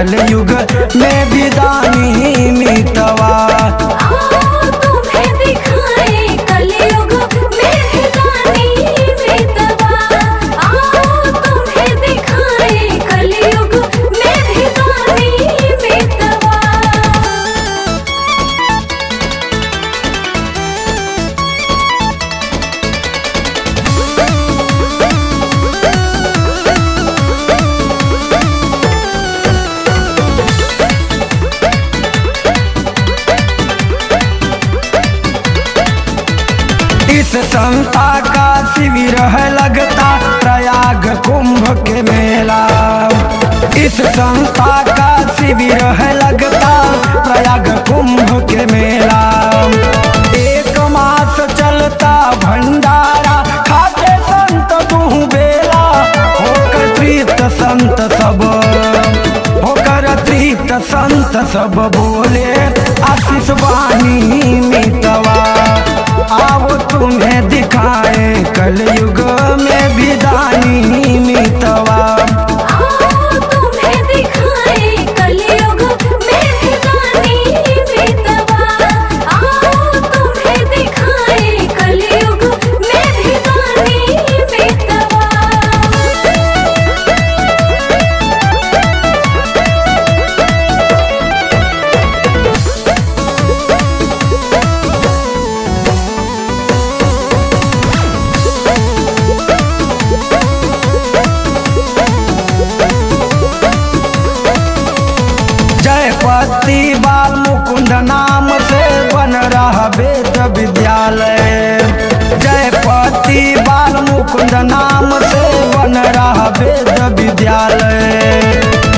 कलयुग में भी दानी मितवा। तुम्हें दिखाए कलयुग में भी दानी मितवा। तुम्हें दिखाए कलयुग में भी दानी मितवा। इस संस्था का शिविर है लगता प्रयाग कुंभ के मेला। इस संस्था का शिविर है लगता प्रयाग कुंभ के मेला। एक मास चलता भंडारा खाते संत दुहु बेला। होकर तृप्त संत सब, होकर तृप्त संत सब बोले आशीष वाणी मितवा। आओ तुम्हें दिखाए कलयुग में भी दानी मितवा। तुम्हें दिखाए कलयुग में भी दानी मितवा। तुम्हें दिखाए कलयुग में भी दानी मितवा। जयपति बाल मुकुंद नाम से बन रहा वेद विद्यालय। जयपति बाल मुकुंद नाम से बन रहा वेद विद्यालय।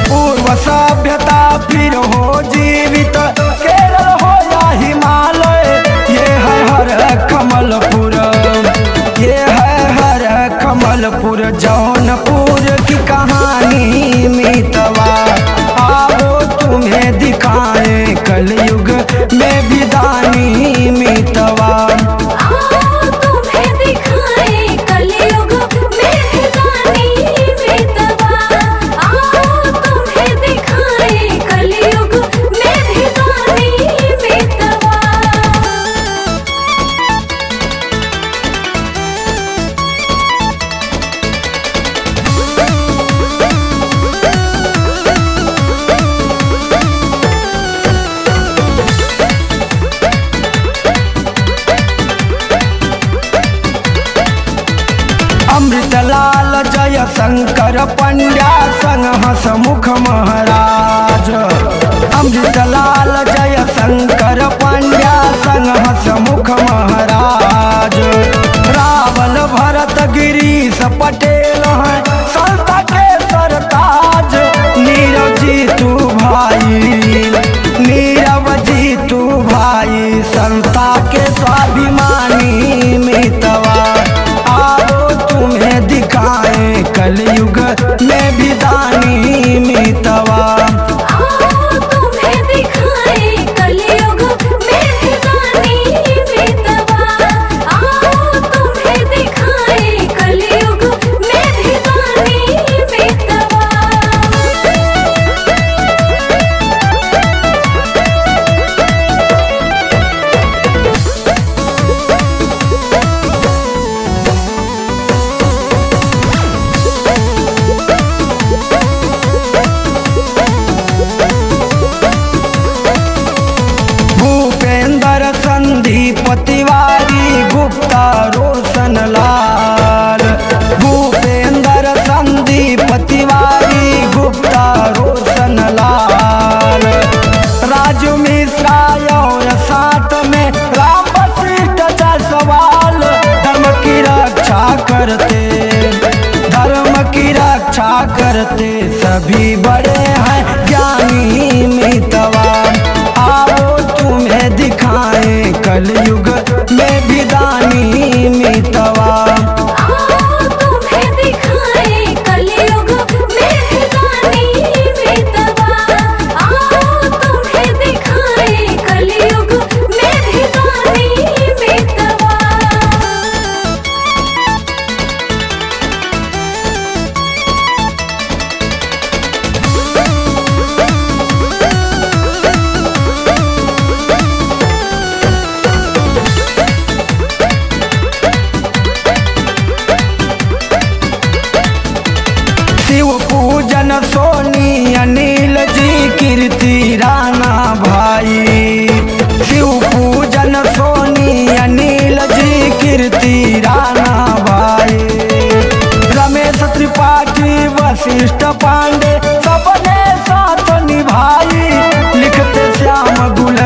पूर्व सभ्यता फिर हो जीवित, केरल हो या हिमालय। ये है हर कमलपुर, ये है हर कमलपुर जौनपुर की कहानी मितवा। आओ तुम्हें दिखाए कलयुग में भी दानी मितवा। तुम्हें दिखाए कलयुग में भी दानी मितवा। तुम्हें दिखाए कलयुग में भी दानी मितवा। अमृतलाल जय शंकर पंड्या संग हसमुख महाराज। अमृतलाल जय शंकर पंड्या संग हसमुख महाराज। रावल भरत गिरीश पटेल हैं संस्था के सरताज। नीरव जी तू भाई, नीरव जी तू भाई संस्था के स्वाभिमानी मितवा। आओ तुम्हें दिखाए कलयुग में भी दानी मितवा। तुम्हें दिखाए कलयुग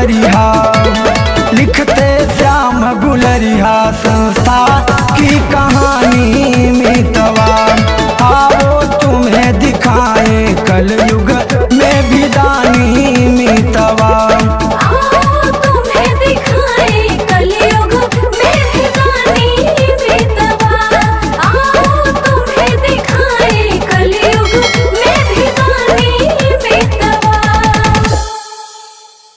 गुलरिहा, लिखते श्याम गुलरिहा संस्था की कहानी मितवा।